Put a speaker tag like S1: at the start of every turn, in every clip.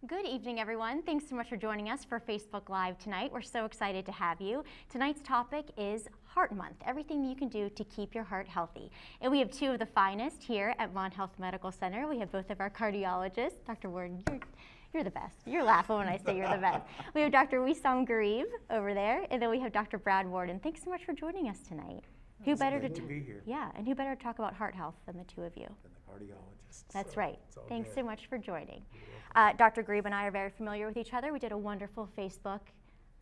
S1: Good evening, everyone. Thanks so much for joining us for Facebook Live tonight. We're so excited to have you. Tonight's topic is Heart Month, everything you can do to keep your heart healthy. And we have two of the finest here at Mon Health Medical Center. We have both of our cardiologists. Dr. Warden, you're the best. You're laughing when I say you're the best. We have Dr. Wissam Garib over there, and then we have Dr. Brad Warden. Thanks so much for joining us tonight. Who better to
S2: be here?
S1: Yeah, and who better to talk about heart health than the two of you?
S2: Than the cardiologists.
S1: That's
S2: so
S1: right. Thanks
S2: good.
S1: so much for joining. Dr. Garib and I are very familiar with each other. We did a wonderful Facebook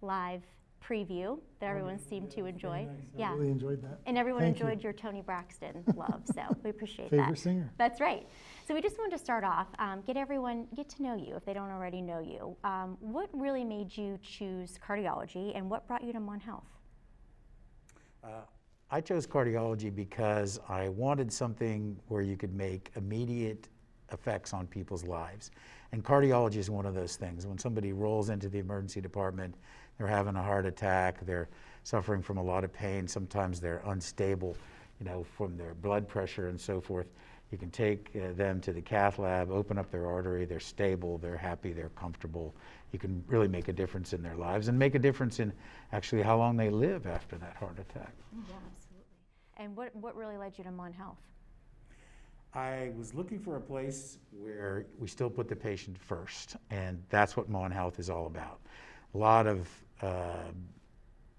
S1: Live preview that everyone seemed to enjoy.
S3: Nice.
S1: Yeah,
S3: I really enjoyed that.
S1: and everyone
S3: Thank
S1: enjoyed
S3: you.
S1: your Tony Braxton love, so we appreciate
S3: Favorite
S1: that.
S3: singer.
S1: That's right. So we just wanted to start off, get to know you if they don't already know you. What really made you choose cardiology, and what brought you to Mon Health?
S2: I chose cardiology because I wanted something where you could make immediate effects on people's lives. And cardiology is one of those things. When somebody rolls into the emergency department, they're having a heart attack, they're suffering from a lot of pain, sometimes they're unstable, from their blood pressure and so forth. You can take them to the cath lab, open up their artery, they're stable, they're happy, they're comfortable. You can really make a difference in their lives and make a difference in actually how long they live after that heart attack.
S1: Yeah, absolutely. And what really led you to Mon Health?
S2: I was looking for a place where we still put the patient first, and that's what Mon Health is all about. A lot of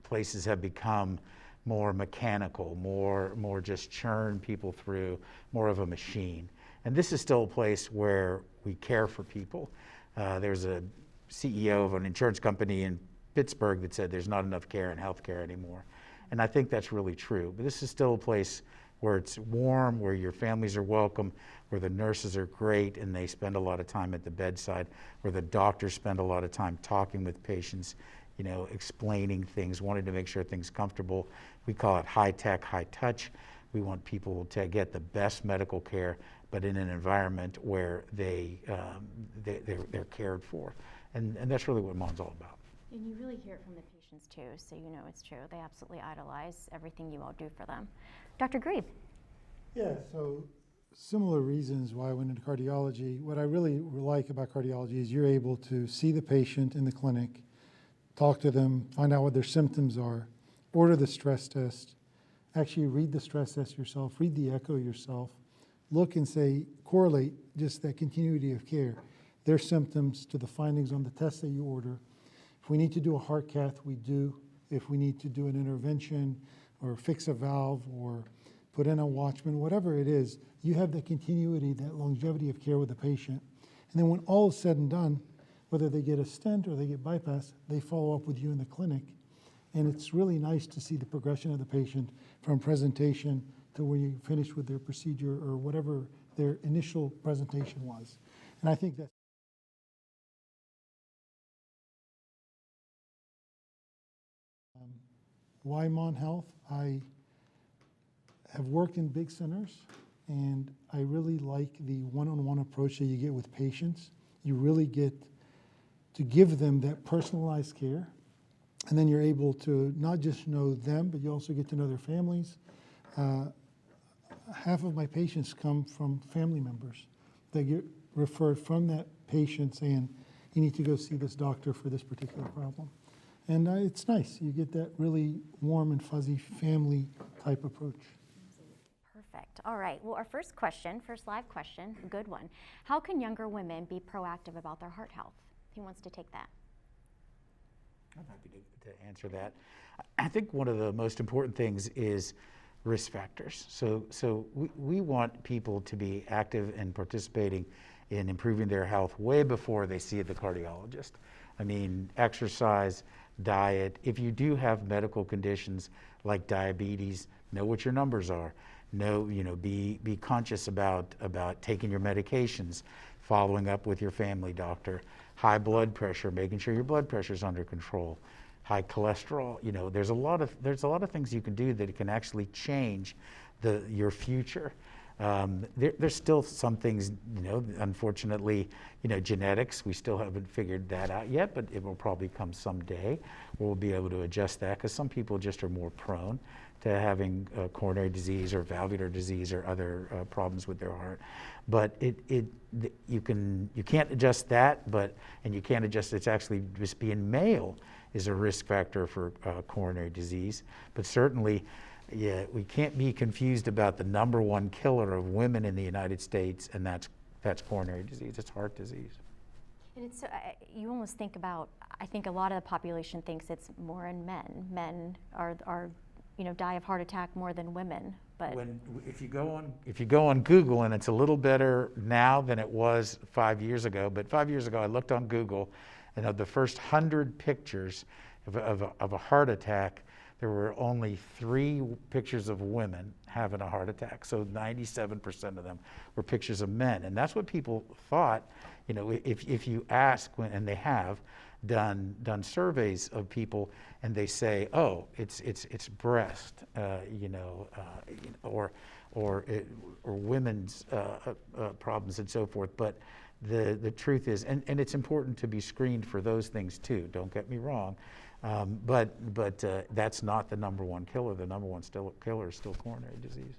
S2: places have become more mechanical, more just churn people through, more of a machine. And this is still a place where we care for people. There's a CEO of an insurance company in Pittsburgh that said there's not enough care in healthcare anymore. And I think that's really true. But this is still a place where it's warm, where your families are welcome, where the nurses are great and they spend a lot of time at the bedside, where the doctors spend a lot of time talking with patients, explaining things, wanting to make sure things are comfortable. We call it high tech, high touch. We want people to get the best medical care, but in an environment where they're cared for. And that's really what Mon's all about.
S1: And you really hear it from the patients too, so you know it's true. They absolutely idolize everything you all do for them. Dr. Garib.
S3: Yeah, so similar reasons why I went into cardiology. What I really like about cardiology is you're able to see the patient in the clinic, talk to them, find out what their symptoms are, order the stress test, actually read the stress test yourself, read the echo yourself, look and say, correlate just that continuity of care, their symptoms to the findings on the test that you order. If we need to do a heart cath, we do. If we need to do an intervention or fix a valve or put in a Watchman, whatever it is, you have that continuity, that longevity of care with the patient. And then when all is said and done, whether they get a stent or they get bypass, they follow up with you in the clinic. And it's really nice to see the progression of the patient from presentation to where you finish with their procedure or whatever their initial presentation was. And I think that's why Mon Health. I have worked in big centers, and I really like the one-on-one approach that you get with patients. You really get to give them that personalized care, and then you're able to not just know them, but you also get to know their families. Half of my patients come from family members. They get referred from that patient saying, you need to go see this doctor for this particular problem. And it's nice. You get that really warm and fuzzy family type approach.
S1: Perfect. All right. Well, our first live question, a good one. How can younger women be proactive about their heart health? Who wants to take that?
S2: I'm happy to answer that. I think one of the most important things is risk factors. So we want people to be active and participating in improving their health way before they see the cardiologist. I mean, exercise, diet. If you do have medical conditions like diabetes, know what your numbers are. Be conscious about taking your medications, following up with your family doctor. High blood pressure, making sure your blood pressure is under control. High cholesterol. There's a lot of things you can do that can actually change your future. There's still some things, unfortunately, genetics, we still haven't figured that out yet, but it will probably come someday. We'll be able to adjust that because some people just are more prone to having coronary disease or valvular disease or other problems with their heart. But you can't adjust that, and you can't adjust it's actually just being male is a risk factor for coronary disease. But certainly, yeah, we can't be confused about the #1 killer of women in the United States, and that's coronary disease. It's heart disease.
S1: And it's you almost think about. I think a lot of the population thinks it's more in men. Men are die of heart attack more than women. But
S2: if you go on Google, and it's a little better now than it was 5 years ago. But 5 years ago, I looked on Google, and of the first 100 pictures of a heart attack, there were only 3 pictures of women having a heart attack. So 97% of them were pictures of men. And that's what people thought, if you ask, and they have done surveys of people, and they say, oh, it's breast, or women's problems and so forth. But the truth is, and it's important to be screened for those things too, don't get me wrong. But that's not the #1 killer. The #1 killer is still coronary disease.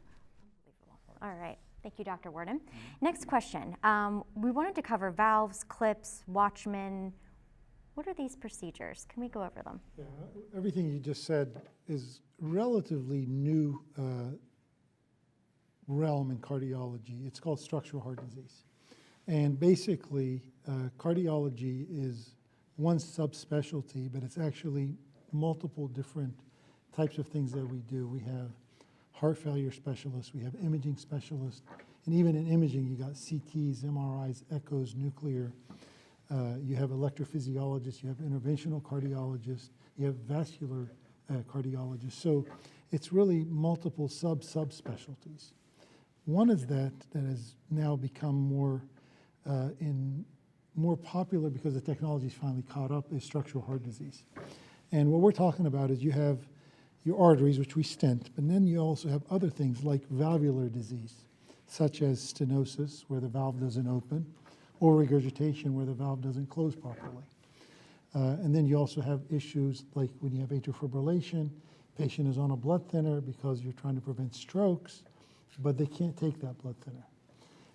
S1: All right. Thank you, Dr. Worden. Next question. We wanted to cover valves, clips, Watchmen. What are these procedures? Can we go over them?
S3: Yeah, everything you just said is relatively new realm in cardiology. It's called structural heart disease. And basically, cardiology is one subspecialty, but it's actually multiple different types of things that we do. We have heart failure specialists, we have imaging specialists, and even in imaging, you got CTs, MRIs, echoes, nuclear. You have electrophysiologists, you have interventional cardiologists, you have vascular cardiologists. So it's really multiple subspecialties. One is that has now become more popular because the technology's finally caught up is structural heart disease. And what we're talking about is you have your arteries, which we stent, but then you also have other things like valvular disease, such as stenosis, where the valve doesn't open, or regurgitation, where the valve doesn't close properly. And then you also have issues like when you have atrial fibrillation, patient is on a blood thinner because you're trying to prevent strokes, but they can't take that blood thinner.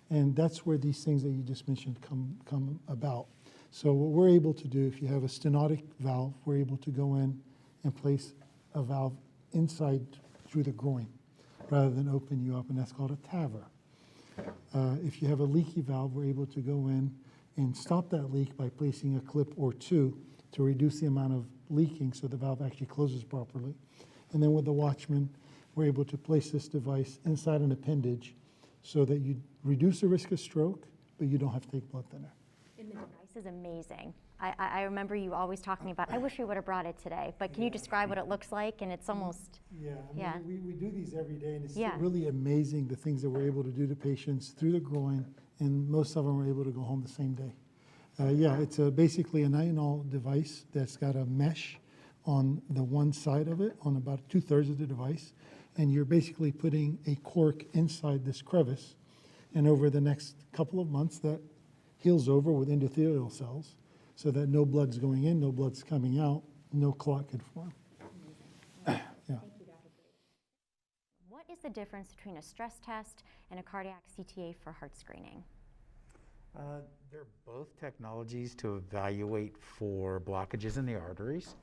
S3: And that's where these things that you just mentioned come about. So what we're able to do, if you have a stenotic valve, we're able to go in and place a valve inside through the groin rather than open you up, and that's called a TAVR. If you have a leaky valve, we're able to go in and stop that leak by placing a clip or 2 to reduce the amount of leaking so the valve actually closes properly. And then with the Watchman, we're able to place this device inside an appendage so that you reduce the risk of stroke, but you don't have to take blood thinner.
S1: And the device is amazing. I remember you always talking about, I wish we would have brought it today, but can you describe what it looks like? And it's almost,
S3: I mean, we do these every day, and it's really amazing the things that we're able to do to patients through the groin, and most of them are able to go home the same day. It's basically a nitinol device that's got a mesh on the one side of it, on about 2/3 of the device, and you're basically putting a cork inside this crevice, and over the next couple of months that heals over with endothelial cells so that no blood's going in, no blood's coming out, no clot could form.
S1: Thank you, Dr. What is the difference between a stress test and a cardiac CTA for heart screening?
S2: They're both technologies to evaluate for blockages in the arteries.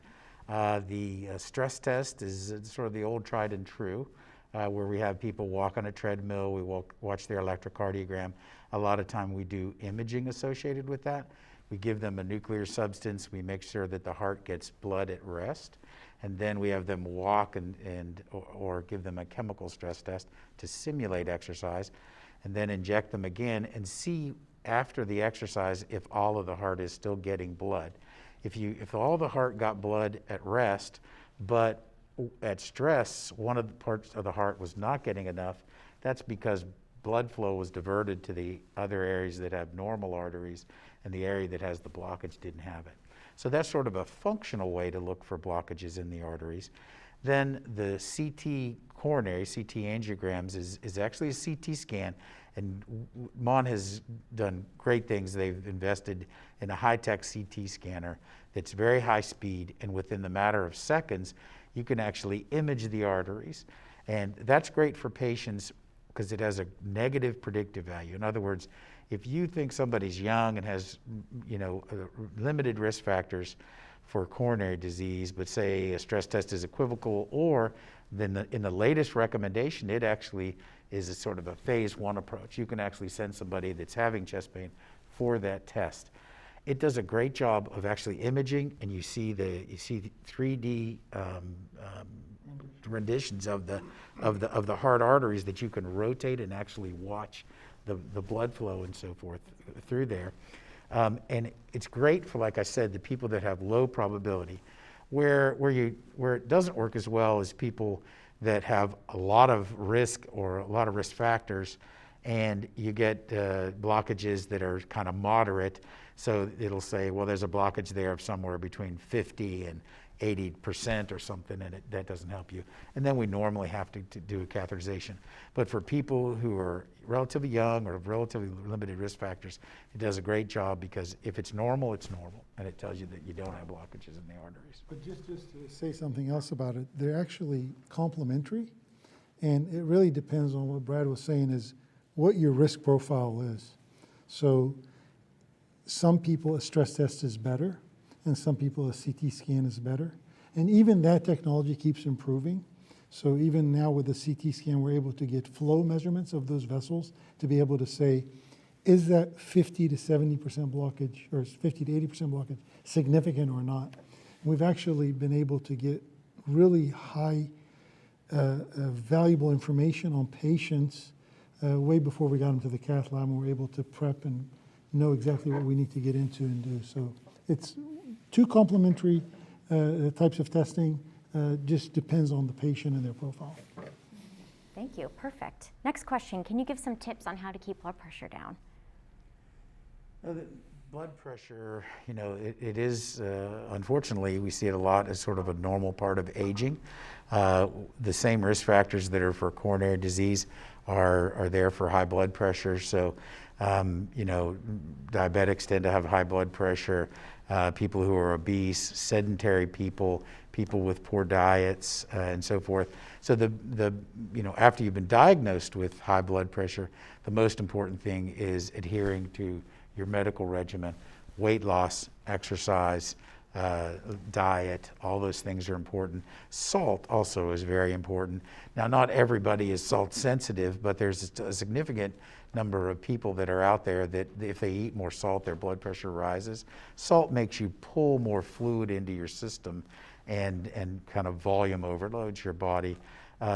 S2: The stress test is sort of the old tried and true, where we have people walk on a treadmill, we watch their electrocardiogram. A lot of time we do imaging associated with that. We give them a nuclear substance, we make sure that the heart gets blood at rest, and then we have them walk or give them a chemical stress test to simulate exercise, and then inject them again and see after the exercise if all of the heart is still getting blood. If all the heart got blood at rest, but at stress, one of the parts of the heart was not getting enough, that's because blood flow was diverted to the other areas that have normal arteries, and the area that has the blockage didn't have it. So that's sort of a functional way to look for blockages in the arteries. Then the CT coronary, CT angiograms, is actually a CT scan, and Mon has done great things. They've invested in a high-tech CT scanner that's very high speed, and within the matter of seconds, you can actually image the arteries. And that's great for patients because it has a negative predictive value. In other words, if you think somebody's young and has, limited risk factors for coronary disease, but say a stress test is equivocal, or then in the latest recommendation, it actually is a sort of a phase 1 approach. You can actually send somebody that's having chest pain for that test. It does a great job of actually imaging, and you see 3D renditions of the heart arteries that you can rotate and actually watch the blood flow and so forth through there. And it's great for, like I said, the people that have low probability. Where it doesn't work as well is people that have a lot of risk or a lot of risk factors, and you get blockages that are kind of moderate. So it'll say, well, there's a blockage there of somewhere between 50 and 80% or something, and that doesn't help you. And then we normally have to do a catheterization. But for people who are relatively young or have relatively limited risk factors, it does a great job, because if it's normal, it's normal, and it tells you that you don't have blockages in the arteries.
S3: But just to say something else about it, they're actually complementary, and it really depends on what Brad was saying is what your risk profile is. So some people a stress test is better, and some people a CT scan is better. And even that technology keeps improving. So even now with the CT scan, we're able to get flow measurements of those vessels to be able to say, is that 50 to 70% blockage or 50 to 80% blockage significant or not? We've actually been able to get really high valuable information on patients way before we got them to the cath lab, and we're able to prep and know exactly what we need to get into and do. So it's two complementary types of testing, just depends on the patient and their profile.
S1: Thank you, perfect. Next question, can you give some tips on how to keep blood pressure down?
S2: The blood pressure, it is, unfortunately, we see it a lot as sort of a normal part of aging. The same risk factors that are for coronary disease are there for high blood pressure. So, diabetics tend to have high blood pressure. People who are obese, sedentary people, people with poor diets, and so forth. So after you've been diagnosed with high blood pressure, the most important thing is adhering to your medical regimen, weight loss, exercise, diet, all those things are important. Salt also is very important. Now, not everybody is salt sensitive, but there's a significant number of people that are out there that if they eat more salt, their blood pressure rises. Salt makes you pull more fluid into your system and kind of volume overloads your body.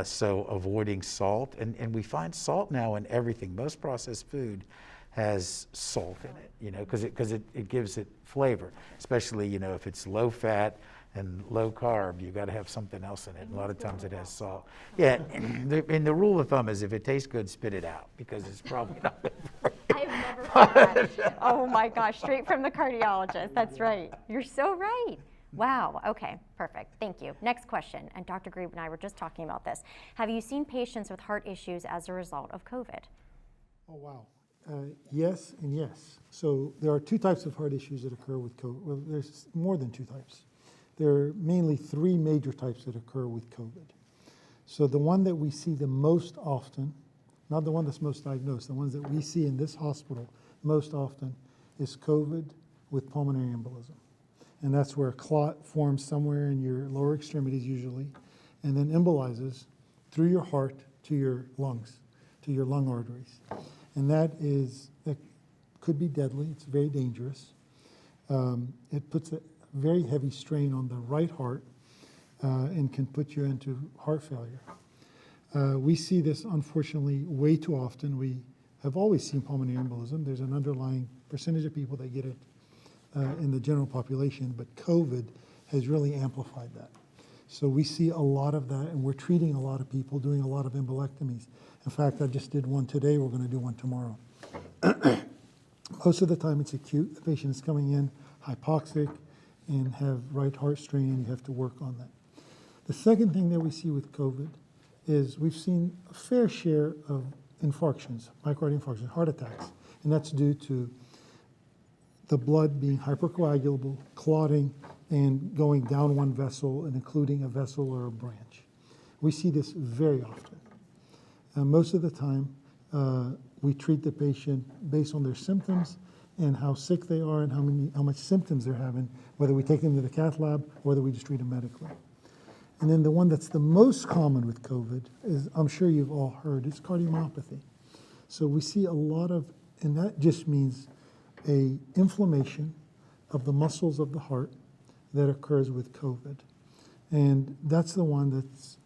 S2: So avoiding salt, and we find salt now in everything. Most processed food has salt in it, because it gives it flavor, especially, if it's low fat and low carb, you got to have something else in it. A lot of times it has salt. Yeah, and the rule of thumb is if it tastes good, spit it out, because it's probably not good for you.
S1: I've never heard that. Oh my gosh, straight from the cardiologist. That's right. You're so right. Wow, okay, perfect. Thank you. Next question, and Dr. Grebe and I were just talking about this. Have you seen patients with heart issues as a result of COVID?
S3: Oh, wow. Yes and yes. So there are two types of heart issues that occur with COVID. Well, there's more than two types. There are mainly three major types that occur with COVID. So the one that we see the most often, not the one that's most diagnosed, the ones that we see in this hospital most often is COVID with pulmonary embolism. And that's where a clot forms somewhere in your lower extremities usually, and then embolizes through your heart to your lungs, to your lung arteries. And that could be deadly. It's very dangerous. It puts a very heavy strain on the right heart and can put you into heart failure. We see this, unfortunately, way too often. We have always seen pulmonary embolism. There's an underlying percentage of people that get it in the general population, but COVID has really amplified that. So we see a lot of that, and we're treating a lot of people, doing a lot of embolectomies. In fact, I just did one today. We're going to do one tomorrow. Most of the time it's acute. The patient is coming in hypoxic and have right heart strain, and you have to work on that. The second thing that we see with COVID is we've seen a fair share of infarctions, myocardial infarctions, heart attacks, and that's due to the blood being hypercoagulable, clotting, and going down one vessel and including a vessel or a branch. We see this very often. Most of the time, we treat the patient based on their symptoms and how sick they are and how much symptoms they're having, whether we take them to the cath lab or whether we just treat them medically. And then the one that's the most common with COVID is, I'm sure you've all heard, is cardiomyopathy. So we see a lot of, and that just means a inflammation of the muscles of the heart that occurs with COVID. And that's the one that's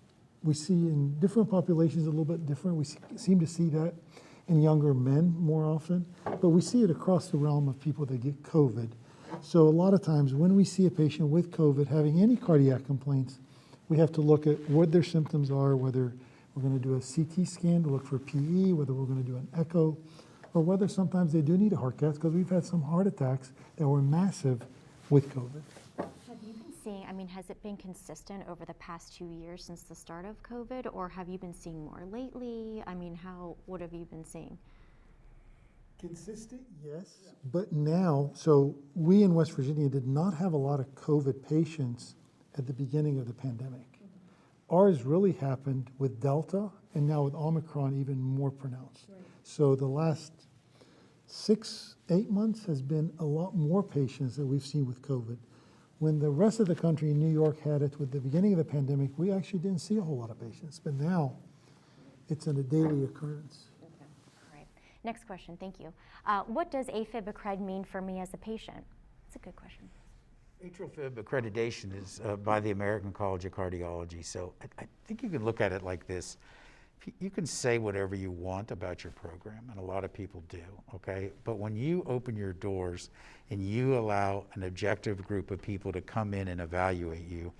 S3: we see in different populations a little bit different. We seem to see that in younger men more often, but we see it across the realm of people that get COVID. So a lot of times when we see a patient with COVID having any cardiac complaints, we have to look at what their symptoms are, whether we're going to do a CT scan to look for PE, whether we're going to do an echo, or whether sometimes they do need a heart cath, because we've had some heart attacks that were massive with COVID.
S1: Have you been seeing, I mean, has it been consistent over the past 2 years since the start of COVID, or have you been seeing more lately? I mean, what have you been seeing?
S3: Consistent, yes, but now, so we in West Virginia did not have a lot of COVID patients at the beginning of the pandemic. Ours really happened with Delta, and now with Omicron even more pronounced. Right. So the last 6-8 months has been a lot more patients that we've seen with COVID. When the rest of the country in New York had it with the beginning of the pandemic, we actually didn't see a whole lot of patients, but now it's a daily occurrence.
S1: Okay. All right. Next question, thank you. What does Afib Accred mean for me as a patient? That's a good question.
S2: Atrial fib accreditation is by the American College of Cardiology. So I think you can look at it like this. You can say whatever you want about your program, and a lot of people do, okay? But when you open your doors and you allow an objective group of people to come in and evaluate you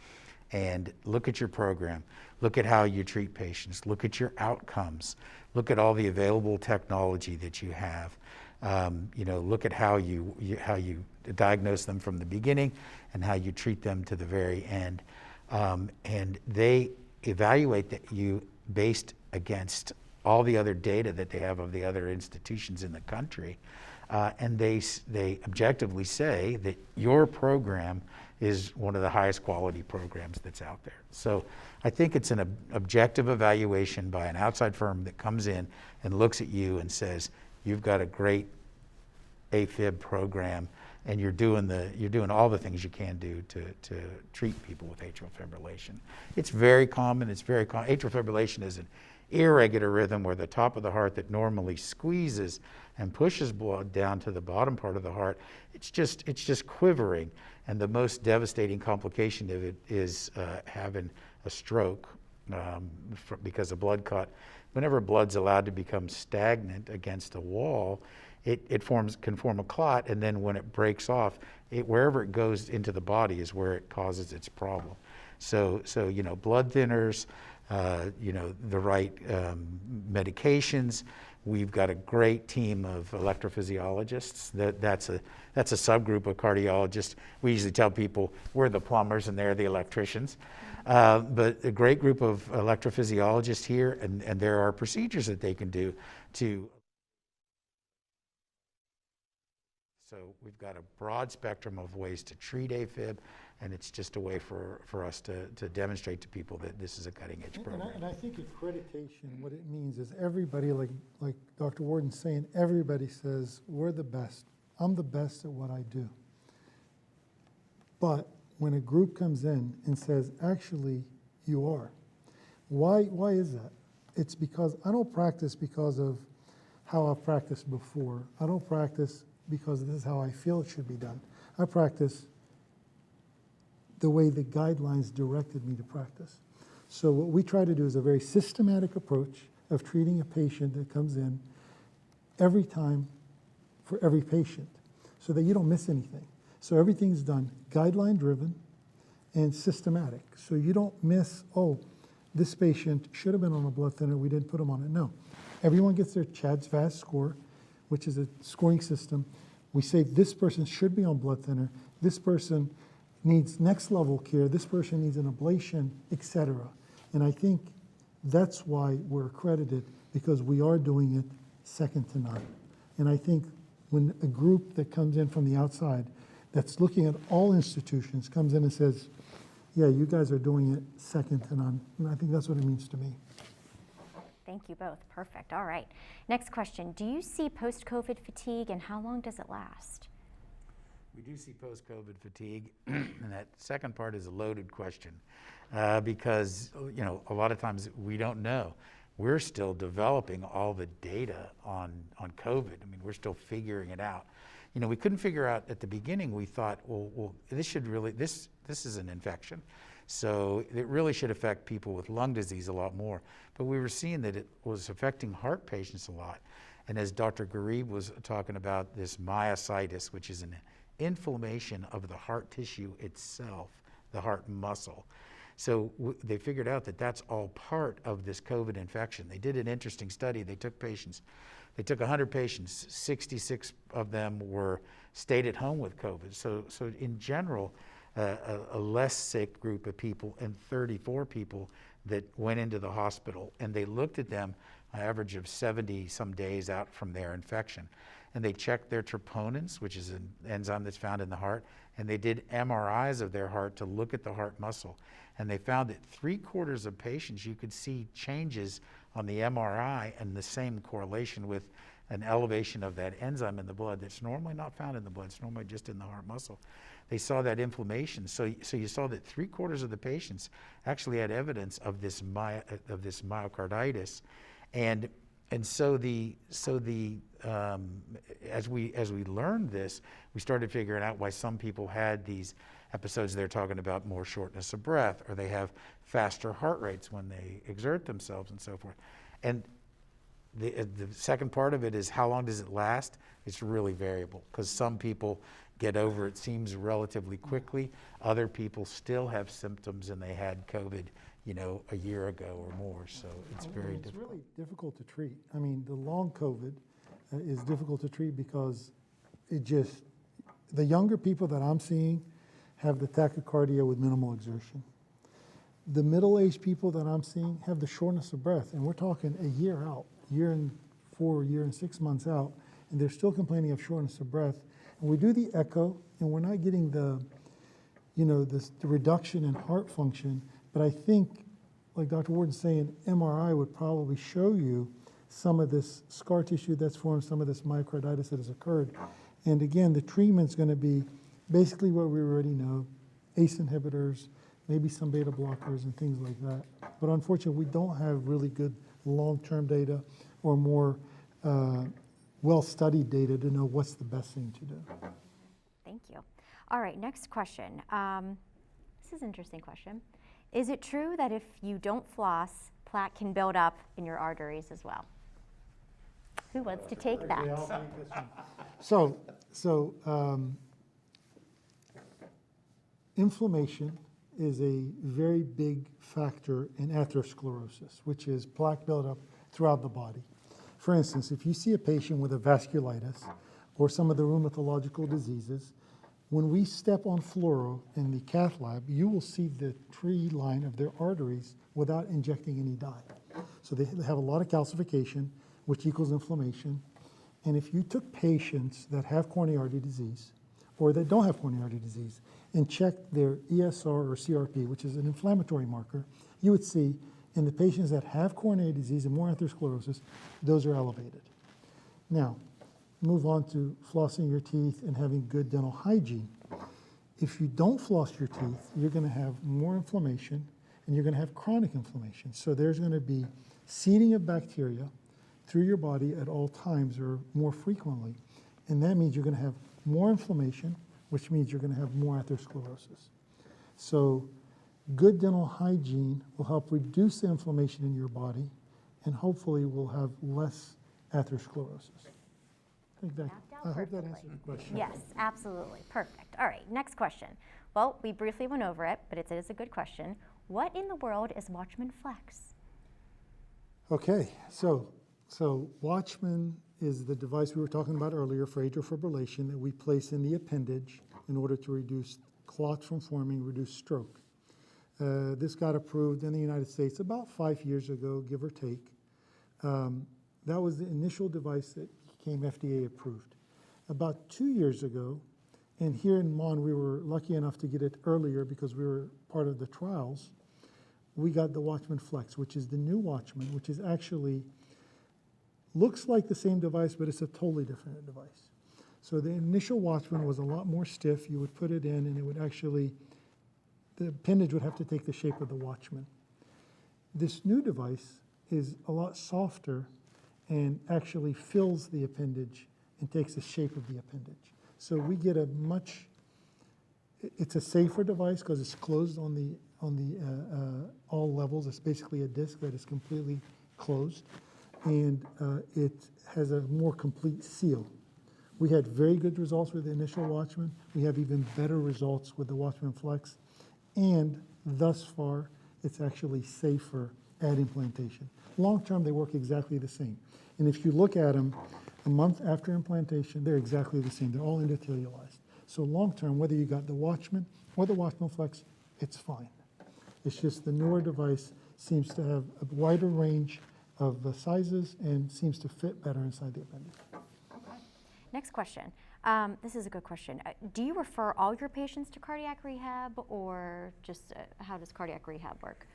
S2: and look at your program, look at how you treat patients, look at your outcomes, look at all the available technology that you have, look at how you diagnose them from the beginning and how you treat them to the very end. And they evaluate that you based against all the other data that they have of the other institutions in the country. And they objectively say that your program is one of the highest quality programs that's out there. So I think it's an objective evaluation by an outside firm that comes in and looks at you and says, you've got a great Afib program, and you're doing all the things you can do to treat people with atrial fibrillation. It's very common. Atrial fibrillation is an irregular rhythm where the top of the heart that normally squeezes and pushes blood down to the bottom part of the heart, it's just quivering. And the most devastating complication of it is having a stroke because of blood clot. Whenever blood's allowed to become stagnant against a wall, it can form a clot, and then when it breaks off, wherever it goes into the body is where it causes its problem. So blood thinners, the right medications. We've got a great team of electrophysiologists. That's a subgroup of cardiologists. We usually tell people we're the plumbers and they're the electricians. But a great group of electrophysiologists here, and there are procedures that they can do to. So we've got a broad spectrum of ways to treat AFib, and it's just a way for us to demonstrate to people that this is a cutting-edge program.
S3: And I think accreditation, what it means is everybody, like Dr. Warden's saying, everybody says, we're the best. I'm the best at what I do. But when a group comes in and says, actually, you are, why is that? It's because I don't practice because of how I've practiced before. I don't practice because this is how I feel it should be done. I practice the way the guidelines directed me to practice. So what we try to do is a very systematic approach of treating a patient that comes in every time for every patient so that you don't miss anything. So everything's done guideline driven and systematic. So you don't miss, oh, this patient should have been on a blood thinner, we didn't put him on it. No. Everyone gets their CHADS-VAS score, which is a scoring system. We say this person should be on blood thinner, this person needs next level care, this person needs an ablation, etc. And I think that's why we're accredited, because we are doing it second to none. And I think when a group that comes in from the outside that's looking at all institutions comes in and says, yeah, you guys are doing it second to none. And I think that's what it means to me.
S1: Thank you both. Perfect. All right. Next question. Do you see post-COVID fatigue, and how long does it last?
S2: We do see post-COVID fatigue, and that second part is a loaded question because, you know, a lot of times we don't know. We're still developing all the data on COVID. I mean, we're still figuring it out. You know, we couldn't figure out at the beginning. We thought, well, this is an infection, so it really should affect people with lung disease a lot more. But we were seeing that it was affecting heart patients a lot. And as Dr. Garib was talking about, this myositis, which is an inflammation of the heart tissue itself, the heart muscle. So they figured out that that's all part of this COVID infection. They did an interesting study. They took 100 patients, 66 of them stayed at home with COVID. So in general, a less sick group of people and 34 people that went into the hospital, and they looked at them an average of 70 some days out from their infection. And they checked their troponins, which is an enzyme that's found in the heart, and they did MRIs of their heart to look at the heart muscle. And they found that 3/4 of patients, you could see changes on the MRI and the same correlation with an elevation of that enzyme in the blood that's normally not found in the blood. It's normally just in the heart muscle. They saw that inflammation. So you saw that 3/4 of the patients actually had evidence of this myocarditis. And so as we learned this, we started figuring out why some people had these episodes. They're talking about more shortness of breath, or they have faster heart rates when they exert themselves and so forth. And the second part of it is, how long does it last? It's really variable, because some people get over it seems relatively quickly. Other people still have symptoms and they had COVID, you know, a year ago or more. So it's very difficult.
S3: It's really difficult to treat. I mean, the long COVID is difficult to treat because the younger people that I'm seeing have the tachycardia with minimal exertion. The middle-aged people that I'm seeing have the shortness of breath, and we're talking a year out, year and 4, year and 6 months out, and they're still complaining of shortness of breath. And we do the echo, and we're not getting the reduction in heart function. But I think, like Dr. Warden's saying, MRI would probably show you some of this scar tissue that's formed, some of this myocarditis that has occurred. And again, the treatment's going to be basically what we already know: ACE inhibitors, maybe some beta blockers and things like that. But unfortunately, we don't have really good long-term data or more well-studied data to know what's the best thing to do.
S1: Thank you. All right, next question. This is an interesting question. Is it true that if you don't floss, plaque can build up in your arteries as well? Who wants to take that?
S3: So inflammation is a very big factor in atherosclerosis, which is plaque buildup throughout the body. For instance, if you see a patient with a vasculitis or some of the rheumatological diseases, when we step on fluoro in the cath lab, you will see the tree line of their arteries without injecting any dye. So they have a lot of calcification, which equals inflammation. And if you took patients that have coronary artery disease or that don't have coronary artery disease and checked their ESR or CRP, which is an inflammatory marker, you would see in the patients that have coronary disease and more atherosclerosis, those are elevated. Now, move on to flossing your teeth and having good dental hygiene. If you don't floss your teeth, you're going to have more inflammation and you're going to have chronic inflammation. So there's going to be seeding of bacteria through your body at all times or more frequently. And that means you're going to have more inflammation, which means you're going to have more atherosclerosis. So good dental hygiene will help reduce the inflammation in your body and hopefully will have less atherosclerosis. I hope that answers the question.
S1: Yes, absolutely. Perfect. All right, next question. Well, we briefly went over it, but it is a good question. What in the world is Watchman Flex?
S3: Okay, so Watchman is the device we were talking about earlier for atrial fibrillation that we place in the appendage in order to reduce clots from forming, reduce stroke. This got approved in the United States about 5 years ago, give or take. That was the initial device that became FDA approved. About 2 years ago, and here in Mon, we were lucky enough to get it earlier because we were part of the trials, we got the Watchman Flex, which is the new Watchman, which is actually, looks like the same device, but it's a totally different device. So the initial Watchman was a lot more stiff. You would put it in and it would actually, the appendage would have to take the shape of the Watchman. This new device is a lot softer and actually fills the appendage and takes the shape of the appendage. So we get a much, it's a safer device because it's closed on the all levels. It's basically a disc that is completely closed, and it has a more complete seal. We had very good results with the initial Watchman. We have even better results with the Watchman Flex, and thus far, it's actually safer at implantation. Long term, they work exactly the same. And if you look at them a month after implantation, they're exactly the same. They're all endothelialized. So long term, whether you got the Watchman or the Watchman Flex, it's fine. It's just the newer device seems to have a wider range of sizes and seems to fit better inside the appendage.
S1: Okay. Next question. This is a good question. Do you refer all your patients to cardiac rehab, or just how does cardiac rehab work?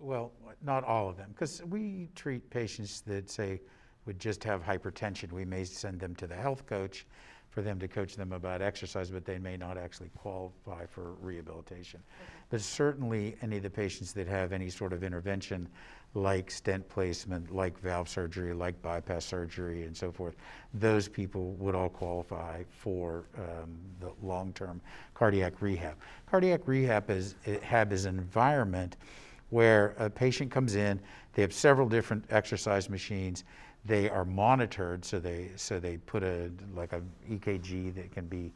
S2: Well, not all of them, because we treat patients that, say, would just have hypertension. We may send them to the health coach for them to coach them about exercise, but they may not actually qualify for rehabilitation. But certainly any of the patients that have any sort of intervention like stent placement, like valve surgery, like bypass surgery, and so forth, those people would all qualify for the long-term cardiac rehab. Cardiac rehab is an environment where a patient comes in, they have several different exercise machines, they are monitored, so they put like a EKG that can be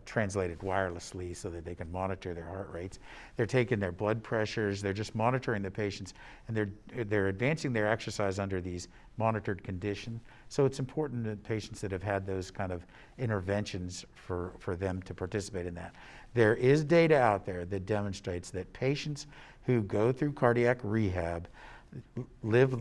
S2: translated wirelessly so that they can monitor their heart rates. They're taking their blood pressures, they're just monitoring the patients, and they're advancing their exercise under these monitored conditions. So it's important that patients that have had those kind of interventions for them to participate in that. There is data out there that demonstrates that patients who go through cardiac rehab live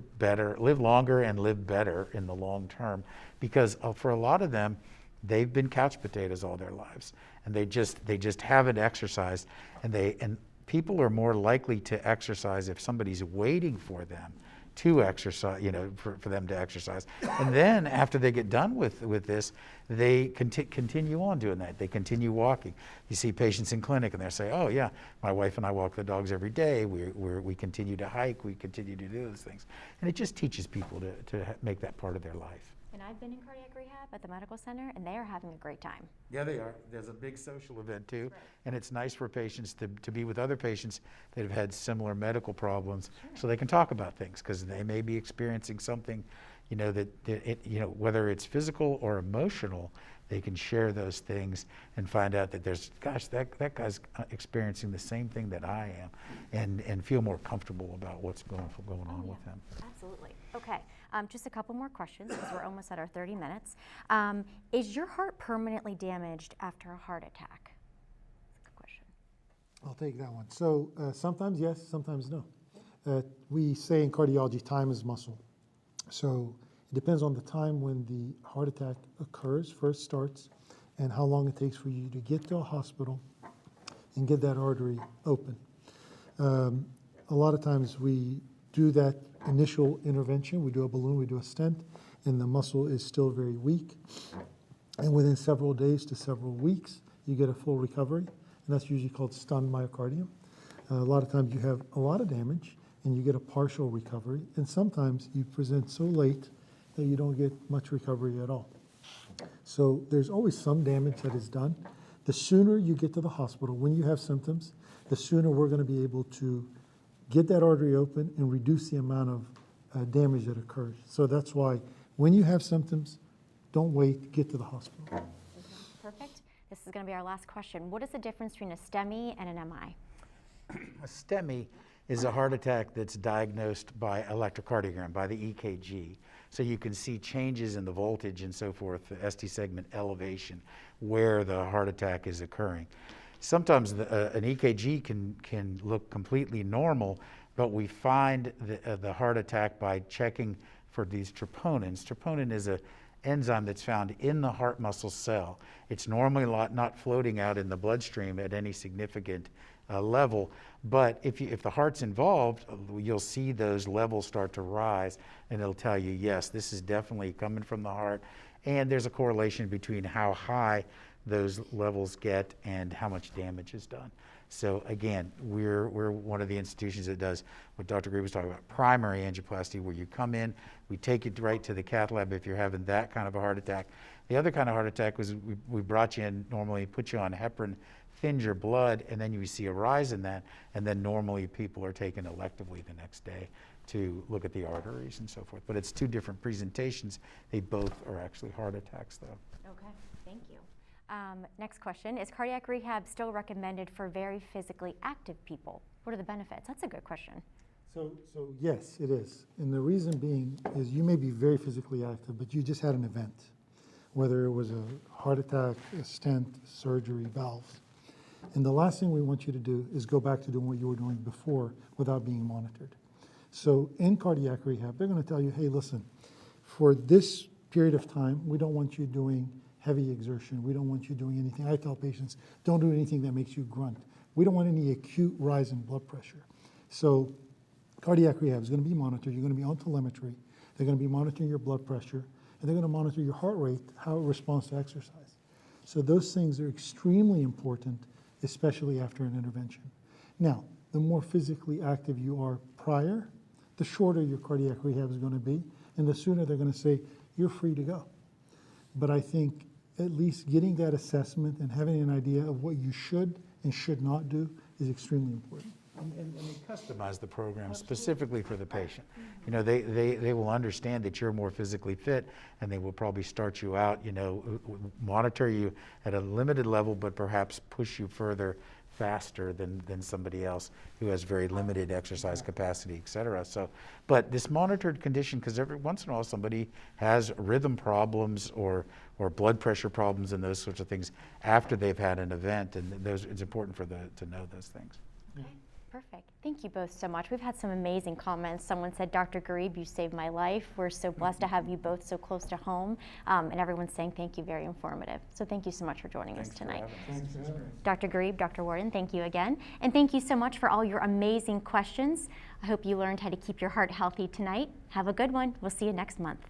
S2: longer and live better in the long term, because for a lot of them, they've been couch potatoes all their lives, and they just haven't exercised, and people are more likely to exercise if somebody's waiting for them to exercise, for them to exercise. And then after they get done with this, they continue on doing that. They continue walking. You see patients in clinic and they say, oh yeah, my wife and I walk the dogs every day. We continue to hike. We continue to do those things. And it just teaches people to make that part of their life.
S1: And I've been in cardiac rehab at the medical center, and they are having a great time.
S2: Yeah, they are. There's a big social event too, right. And it's nice for patients to be with other patients that have had similar medical problems, sure. So they can talk about things, because they may be experiencing something, whether it's physical or emotional, they can share those things and find out that that guy's experiencing the same thing that I am, and feel more comfortable about what's going on with him.
S1: Absolutely. Okay. Just a couple more questions, because we're almost at our 30 minutes. Is your heart permanently damaged after a heart attack? That's a good question.
S3: I'll take that one. So sometimes yes, sometimes no. We say in cardiology, time is muscle. So it depends on the time when the heart attack first starts, and how long it takes for you to get to a hospital and get that artery open. A lot of times we do that initial intervention, we do a balloon, we do a stent, and the muscle is still very weak. And within several days to several weeks, you get a full recovery, and that's usually called stunned myocardium. A lot of times you have a lot of damage, and you get a partial recovery, and sometimes you present so late that you don't get much recovery at all. So there's always some damage that is done. The sooner you get to the hospital, when you have symptoms, the sooner we're going to be able to get that artery open and reduce the amount of damage that occurs. So that's why when you have symptoms, don't wait, get to the hospital.
S1: Okay, perfect. This is going to be our last question. What is the difference between a STEMI and an MI?
S2: A STEMI is a heart attack that's diagnosed by electrocardiogram, by the EKG. So you can see changes in the voltage and so forth, the ST segment elevation, where the heart attack is occurring. Sometimes an EKG can look completely normal, but we find the heart attack by checking for these troponins. Troponin is enzyme that's found in the heart muscle cell. It's normally not floating out in the bloodstream at any significant level, but if the heart's involved, you'll see those levels start to rise, and it'll tell you, yes, this is definitely coming from the heart, and there's a correlation between how high those levels get and how much damage is done. So again, we're one of the institutions that does what Dr. Grieb was talking about, primary angioplasty, where you come in, we take it right to the cath lab if you're having that kind of a heart attack. The other kind of heart attack was we brought you in, normally put you on heparin, thinned your blood, and then you see a rise in that, and then normally people are taken electively the next day to look at the arteries and so forth. But it's two different presentations. They both are actually heart attacks, though.
S1: Okay, thank you. Next question, is cardiac rehab still recommended for very physically active people? What are the benefits? That's a good question.
S3: So yes, it is. And the reason being is you may be very physically active, but you just had an event, whether it was a heart attack, a stent, surgery, valves. And the last thing we want you to do is go back to doing what you were doing before without being monitored. So in cardiac rehab, they're going to tell you, hey, listen, for this period of time, we don't want you doing heavy exertion. We don't want you doing anything. I tell patients, don't do anything that makes you grunt. We don't want any acute rise in blood pressure. So cardiac rehab is going to be monitored. You're going to be on telemetry. They're going to be monitoring your blood pressure, and they're going to monitor your heart rate, how it responds to exercise. So those things are extremely important, especially after an intervention. Now, the more physically active you are prior, the shorter your cardiac rehab is going to be, and the sooner they're going to say, you're free to go. But I think at least getting that assessment and having an idea of what you should and should not do is extremely important.
S2: And we customize the program specifically for the patient. You know, they will understand that you're more physically fit, and they will probably start you out, you know, monitor you at a limited level, but perhaps push you further faster than somebody else who has very limited exercise capacity, et cetera. So, but this monitored condition, because every once in a while somebody has rhythm problems or blood pressure problems and those sorts of things after they've had an event, and it's important for to know those things.
S1: Okay. Perfect. Thank you both so much. We've had some amazing comments. Someone said, Dr. Grieb, you saved my life. We're so blessed to have you both so close to home. And everyone's saying thank you, very informative. So thank you so much for joining us tonight.
S3: Thanks for having me.
S1: Dr. Grieb, Dr. Warden, thank you again. And thank you so much for all your amazing questions. I hope you learned how to keep your heart healthy tonight. Have a good one. We'll see you next month.